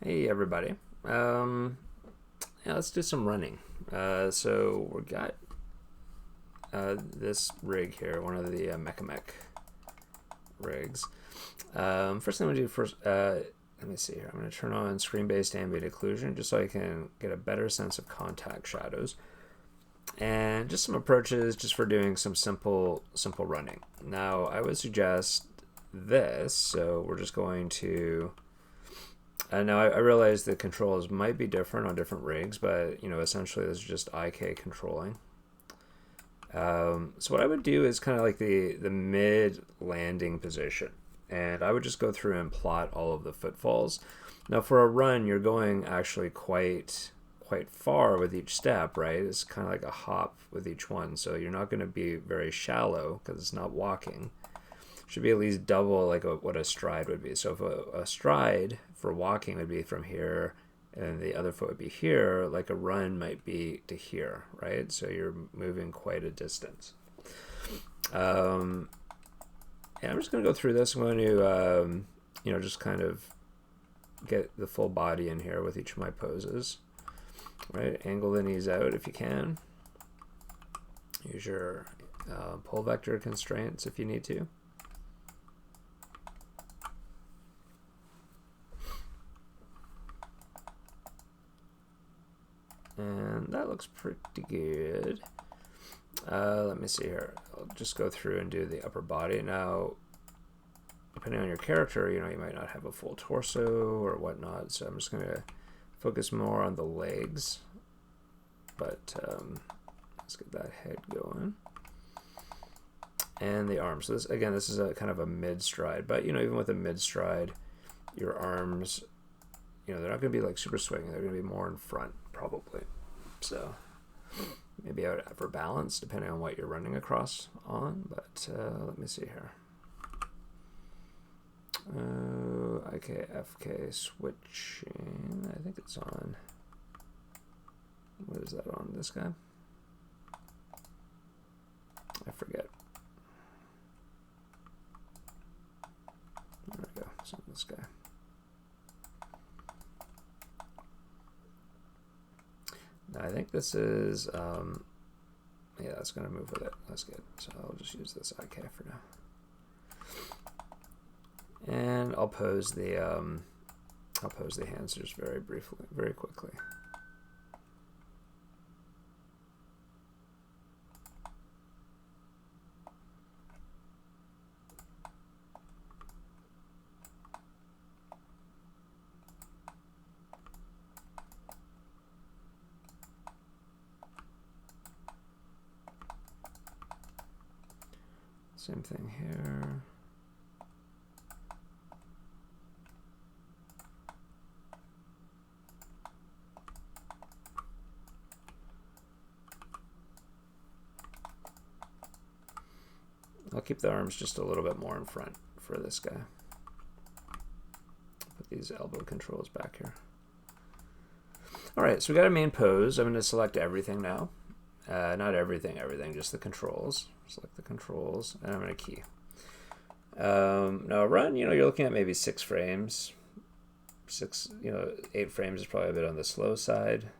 Hey everybody. Yeah, let's do some running. So we got this rig here, one of the Mechamech rigs. First thing I'm gonna do first, let me see here. I'm gonna turn on screen-based ambient occlusion just so I can get a better sense of contact shadows, and just some approaches just for doing some simple running. Now I would suggest this. So we're just going to now I realize the controls might be different on different rigs, but essentially this is just IK controlling. So what I would do is kind of like the mid landing position, and I would just go through and plot all of the footfalls. Now for a run, you're going actually quite far with each step, right? It's kind of like a hop with each one, so you're not going to be very shallow because it's not walking. Should be at least double like what a stride would be. So if a stride for walking would be from here and the other foot would be here, like a run might be to here, right? So you're moving quite a distance. And I'm just going to go through this. I'm going to, just kind of get the full body in here with each of my poses, right? Angle the knees out if you can. Use your pull vector constraints if you need to. And that looks pretty good. Let me see here. I'll just go through and do the upper body. Now, depending on your character, you might not have a full torso or whatnot, so I'm just going to focus more on the legs. But let's get that head going. And the arms. So this is a kind of a mid-stride. But, even with a mid-stride, your arms, they're not going to be like super swinging. They're going to be more in front, probably. So maybe out for balance, depending on what you're running across on. But let me see here. IK switching. I think it's on. What is that on? This guy? I forget. There we go. It's on this guy. I think this is, yeah, that's going to move with it. That's good. So I'll just use this IK for now. And I'll pose the hands just very briefly, very quickly. Same thing here. I'll keep the arms just a little bit more in front for this guy. Put these elbow controls back here. All right, so we got a main pose. I'm going to select everything now. Not everything, just the controls. Select the controls, and I'm going to key. Now run, you're looking at maybe 6 frames. 8 frames is probably a bit on the slow side.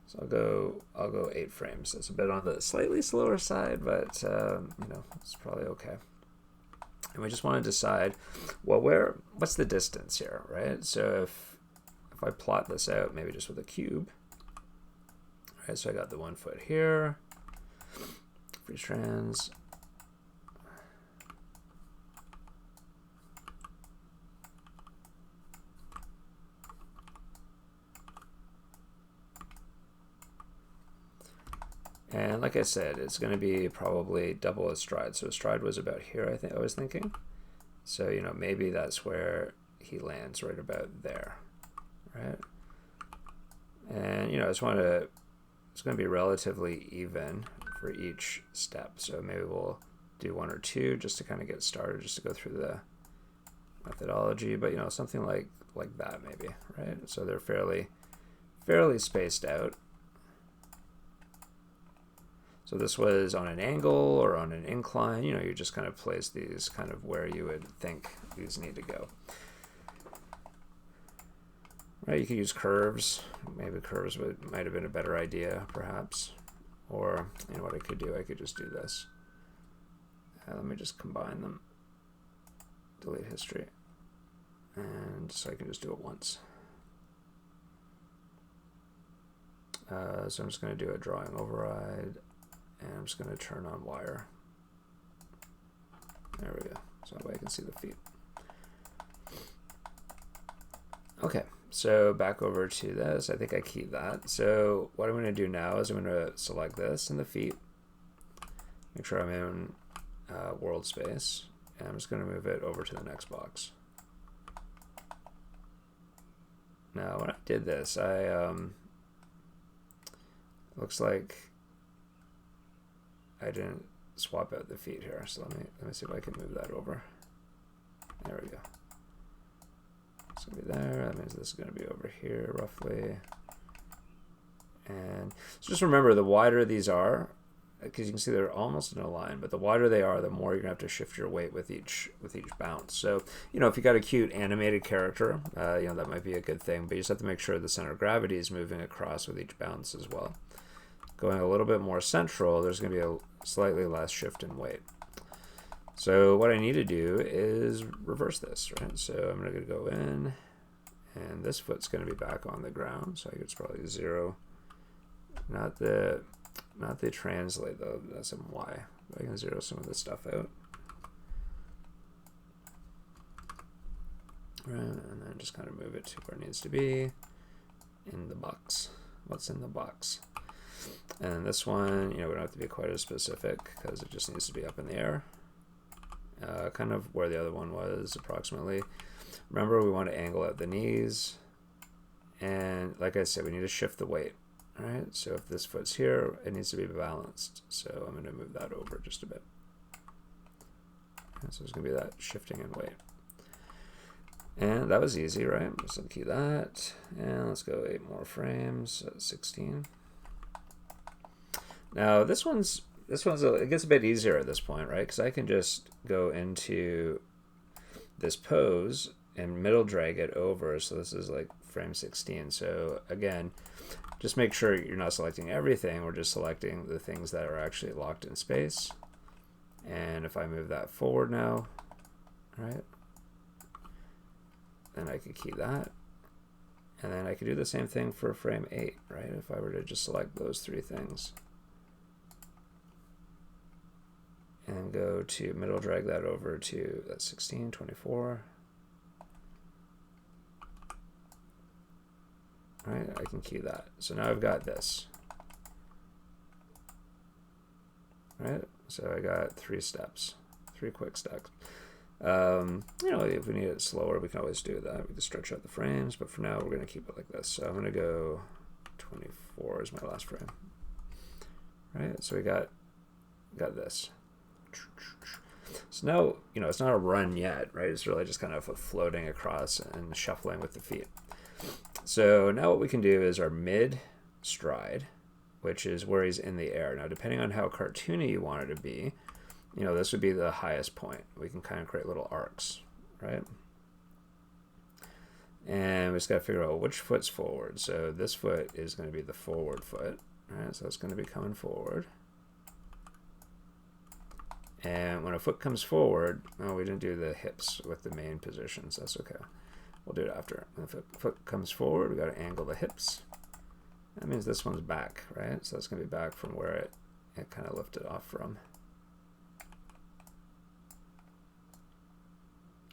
So I'll go 8 frames. That's a bit on the slightly slower side, but it's probably okay. And we just want to decide, well, what's the distance here, right? So if I plot this out, maybe just with a cube. All right, so I got the 1 foot here. Freeze trans. And like I said, it's going to be probably double a stride. So a stride was about here, I was thinking. So, maybe that's where he lands, right about there, right? And, I just want to, it's going to be relatively even for each step. So maybe we'll do 1 or 2 just to kind of get started, just to go through the methodology. But, something like that maybe, right? So they're fairly spaced out. So this was on an angle or on an incline. You just kind of place these kind of where you would think these need to go. Right, you could use curves. Maybe curves might have been a better idea, perhaps. Or, you know what I could do? I could just do this. Let me just combine them. Delete history. And so I can just do it once. So I'm just going to do a drawing override. And I'm just going to turn on wire. There we go. So that way I can see the feet. Okay, so back over to this. I think I keyed that. So what I'm going to do now is I'm going to select this and the feet. Make sure I'm in world space. And I'm just going to move it over to the next box. Now when I did this, looks like I didn't swap out the feet here. So let me see if I can move that over. There we go. It's gonna be there. That means this is gonna be over here roughly. And so just remember, the wider these are, because you can see they're almost in a line, but the wider they are, the more you're gonna have to shift your weight with each bounce. So, you know, if you got a cute animated character, you know, that might be a good thing, but you just have to make sure the center of gravity is moving across with each bounce as well. Going a little bit more central, there's gonna be a slightly less shift in weight. So what I need to do is reverse this, right? So I'm gonna go in, and this foot's gonna be back on the ground, so I guess probably 0. Not the translate though, that's some Y. I can 0 some of this stuff out. Right, and then just kind of move it to where it needs to be in the box. What's in the box? And this one, you know, we don't have to be quite as specific because it just needs to be up in the air. Kind of where the other one was approximately. Remember, we want to angle at the knees. And like I said, we need to shift the weight. All right, so if this foot's here, it needs to be balanced. So I'm going to move that over just a bit. And so there's going to be that shifting in weight. And that was easy, right? Let's key that. And let's go 8 more frames at 16. Now this one's it gets a bit easier at this point, right? Because I can just go into this pose and middle drag it over. So this is like frame 16. So again, just make sure you're not selecting everything. We're just selecting the things that are actually locked in space. And if I move that forward now, right? Then I could key that. And then I could do the same thing for frame 8, right? If I were to just select those 3 things. And go to middle, drag that over to that 16, 24. All right, I can key that. So now I've got this. All right, so I got 3 steps, 3 quick steps. You know, if we need it slower, we can always do that. We can stretch out the frames, but for now, we're going to keep it like this. So I'm going to go 24 is my last frame. All right, so we got this. So now, you know, it's not a run yet, right? It's really just kind of floating across and shuffling with the feet. So now what we can do is our mid stride, which is where he's in the air. Now, depending on how cartoony you want it to be, you know, this would be the highest point. We can kind of create little arcs, right? And we just got to figure out which foot's forward. So this foot is going to be the forward foot, right? So it's going to be coming forward. And when a foot comes forward, oh, we didn't do the hips with the main positions. That's okay. We'll do it after. When the foot comes forward, we got to angle the hips. That means this one's back, right? So it's going to be back from where it kind of lifted off from.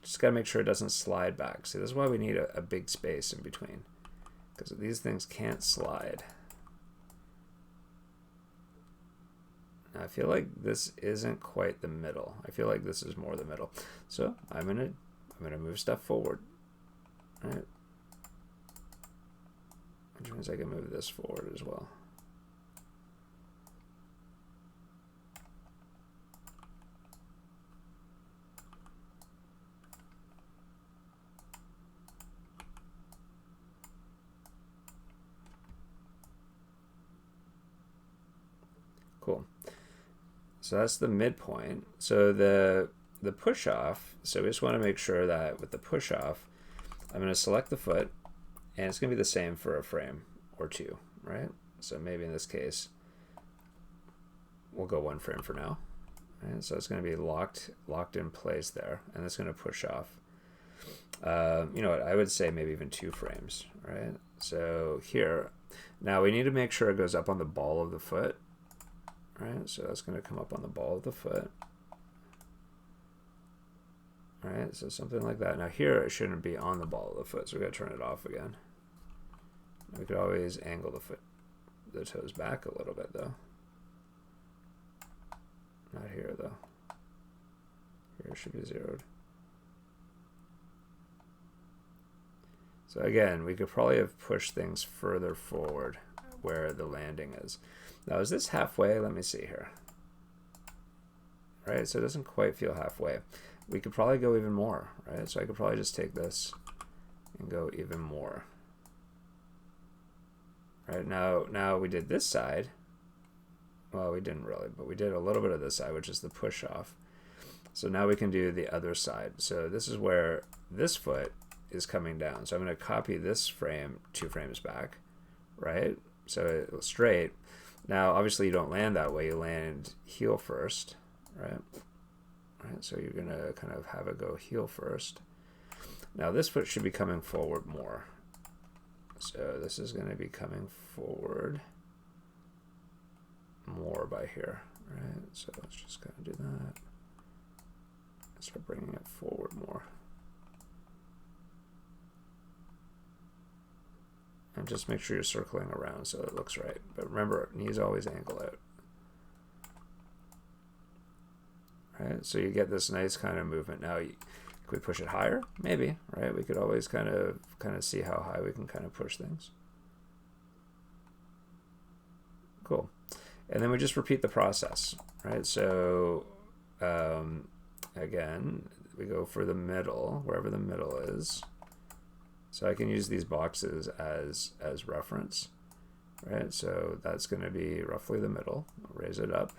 Just got to make sure it doesn't slide back. See, this is why we need a big space in between, because these things can't slide. Now, I feel like this isn't quite the middle. I feel like this is more the middle. So I'm gonna move stuff forward. All right. Which means I can move this forward as well. Cool. So that's the midpoint. So the push off, so we just want to make sure that with the push off, I'm going to select the foot And it's going to be the same for a frame or two, right? So maybe in this case, we'll go 1 frame for now. Right? So it's going to be locked in place there, and it's going to push off. You know what, I would say maybe even 2 frames, right? So here, now we need to make sure it goes up on the ball of the foot, right? So that's going to come up on the ball of the foot. All right, so something like that. Now here it shouldn't be on the ball of the foot, so we got to turn it off again. We could always angle the toes back a little bit though. Not here though. Here it should be zeroed. So again, we could probably have pushed things further forward where the landing is. Now is this halfway? Let me see here. Right, so it doesn't quite feel halfway. We could probably go even more, right? So I could probably just take this and go even more. Right, now we did this side. Well, we didn't really, but we did a little bit of this side, which is the push off. So now we can do the other side. So this is where this foot is coming down. So I'm going to copy this frame 2 frames back, right? So it's straight. Now, obviously you don't land that way. You land heel first, right? Right, so you're going to kind of have it go heel first. Now this foot should be coming forward more. So this is going to be coming forward more by here, right? So let's just kind of do that. Start bringing it forward more. And just make sure you're circling around so it looks right. But remember, knees always angle out. Right, so you get this nice kind of movement. Now, could we push it higher? Maybe, right? We could always kind of see how high we can kind of push things. Cool. And then we just repeat the process, right? So again, we go for the middle, wherever the middle is. So I can use these boxes as reference, right? So that's going to be roughly the middle. I'll raise it up.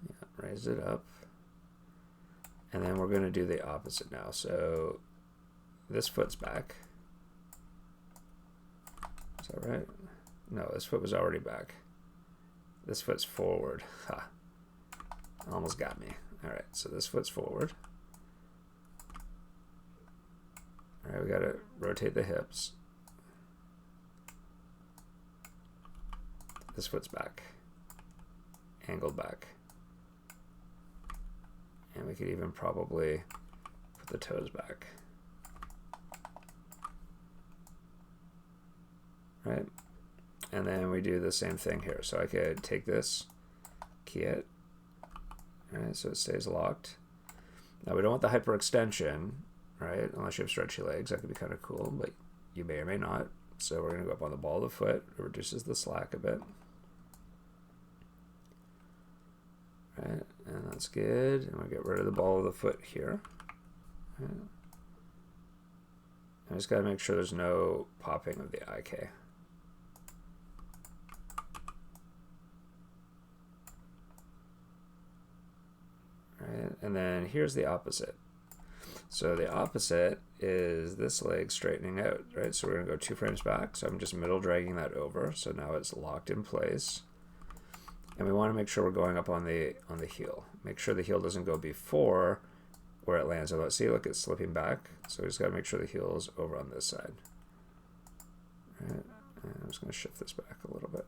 Yeah, raise it up. And then we're going to do the opposite now. So this foot's back. Is that right? No, this foot was already back. This foot's forward. Ha. Almost got me. All right, so this foot's forward. All right, we got to rotate the hips. This foot's back. Angled back. And we could even probably put the toes back. Right? And then we do the same thing here. So I could take this, key it, right, so it stays locked. Now we don't want the hyperextension, right, unless you have stretchy legs. That could be kind of cool, but you may or may not. So we're going to go up on the ball of the foot. It reduces the slack a bit. Right, and that's good. And we'll get rid of the ball of the foot here. Right. I just got to make sure there's no popping of the IK. Right, and then here's the opposite. So the opposite is this leg straightening out, right? So we're going to go 2 frames back. So I'm just middle dragging that over. So now it's locked in place. And we want to make sure we're going up on the heel. Make sure the heel doesn't go before where it lands. So see, look, it's slipping back. So we just got to make sure the heel is over on this side. Right. And I'm just going to shift this back a little bit.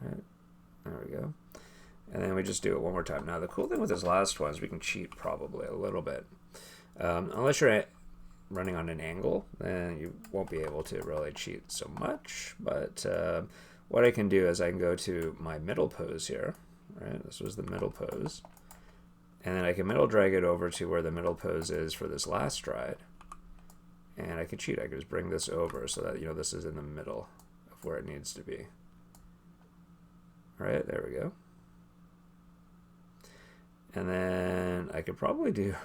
Right. There we go. And then we just do it one more time. Now, the cool thing with this last one is we can cheat probably a little bit. Unless you're running on an angle, then you won't be able to really cheat so much. But what I can do is I can go to my middle pose here. Right, this was the middle pose. And then I can middle drag it over to where the middle pose is for this last stride. And I can cheat. I can just bring this over so that, you know, this is in the middle of where it needs to be. All right, there we go. And then I could probably do,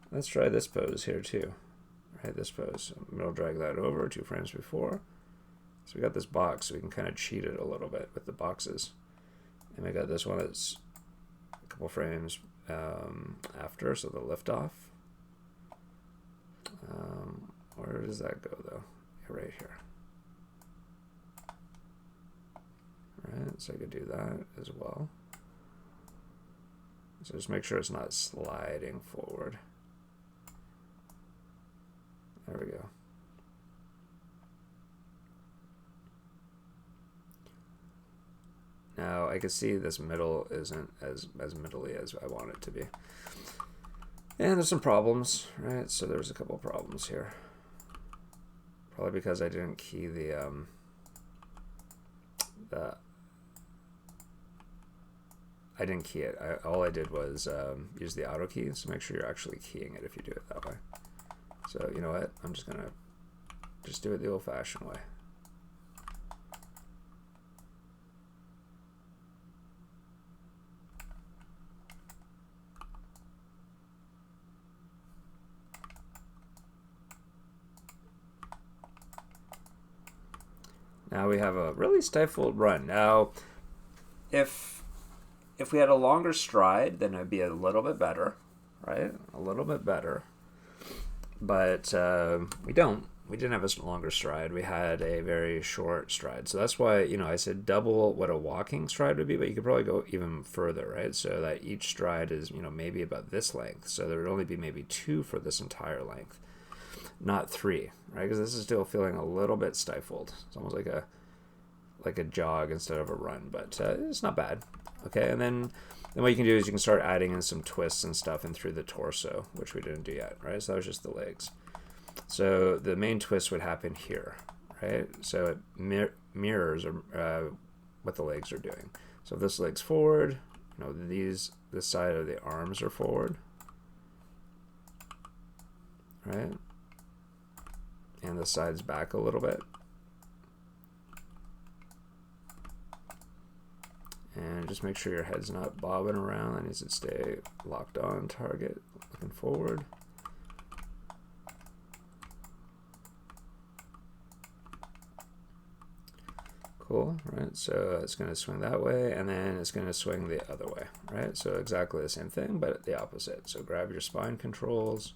let's try this pose here too, right? This pose. I'm going to drag that over 2 frames before. So we got this box, so we can kind of cheat it a little bit with the boxes. And we got this one that's a couple frames after, so the liftoff. Where does that go though? Yeah, right here. Right, so I could do that as well. So just make sure it's not sliding forward. There we go. Now I can see this middle isn't as middly as I want it to be. And there's some problems, right? So there's a couple problems here. Probably because I didn't key I didn't key it. All I did was use the auto key, so make sure you're actually keying it if you do it that way. So you know what? I'm just gonna do it the old-fashioned way. Now we have a really stifled run. Now, if we had a longer stride, then it'd be a little bit better, right? A little bit better. But we don't. We didn't have a longer stride. We had a very short stride. So that's why, you know, I said double what a walking stride would be, but you could probably go even further, right? So that each stride is, you know, maybe about this length. So there would only be maybe 2 for this entire length, not 3, right? Because this is still feeling a little bit stifled. It's almost like a jog instead of a run, but it's not bad. Okay, and then what you can do is you can start adding in some twists and stuff in through the torso, which we didn't do yet, right? So that was just the legs. So the main twist would happen here, right? So it mirrors what the legs are doing. So if this leg's forward, you know, this side of the arms are forward, right? And the side's back a little bit. And just make sure your head's not bobbing around. That needs to stay locked on target, looking forward. Cool, right? So it's going to swing that way, and then it's going to swing the other way, right? So exactly the same thing, but the opposite. So grab your spine controls,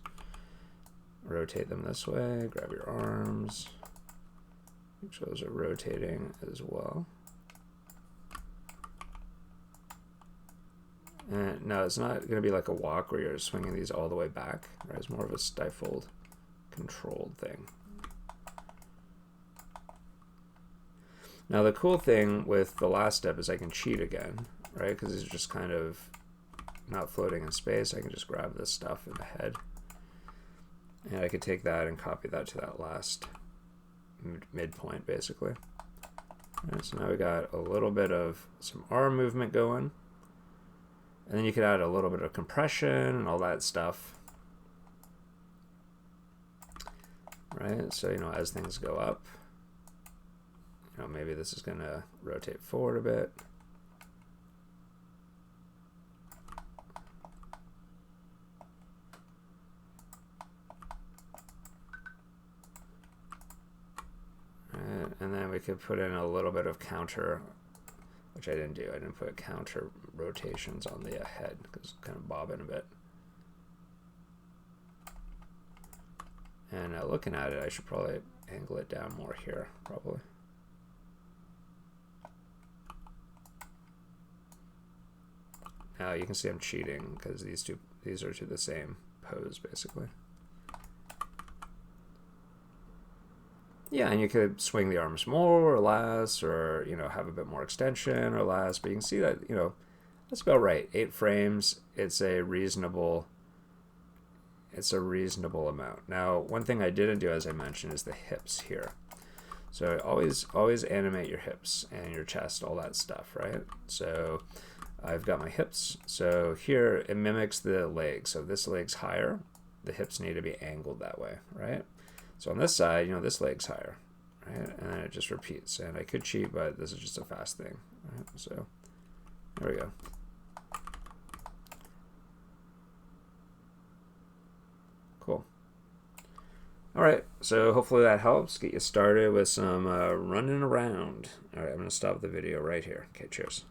rotate them this way, grab your arms. Make sure those are rotating as well. And no, it's not going to be like a walk where you're swinging these all the way back, right? It's more of a stifled, controlled thing. Now the cool thing with the last step is I can cheat again, right? Because it's just kind of not floating in space. I can just grab this stuff in the head. And I could take that and copy that to that last midpoint, basically. All right, so now we got a little bit of some arm movement going. And then you could add a little bit of compression and all that stuff. Right, so, you know, as things go up, you know, maybe this is going to rotate forward a bit. Right, and then we could put in a little bit of counter, which I didn't do. I didn't put counter rotations on the head because it's kind of bobbing a bit. And looking at it, I should probably angle it down more here, probably. Now you can see I'm cheating because these are to the same pose, basically. Yeah, and you could swing the arms more or less, or, you know, have a bit more extension or less, but you can see that, you know, that's about right. 8 frames, it's a reasonable amount. Now, one thing I didn't do, as I mentioned, is the hips here. So always animate your hips and your chest, all that stuff, right? So I've got my hips. So here it mimics the leg. So this leg's higher, the hips need to be angled that way, right? So on this side, you know, this leg's higher, right? And then it just repeats. And I could cheat, but this is just a fast thing, right? So there we go. Cool. All right, so hopefully that helps get you started with some running around. All right, I'm going to stop the video right here. Okay, cheers.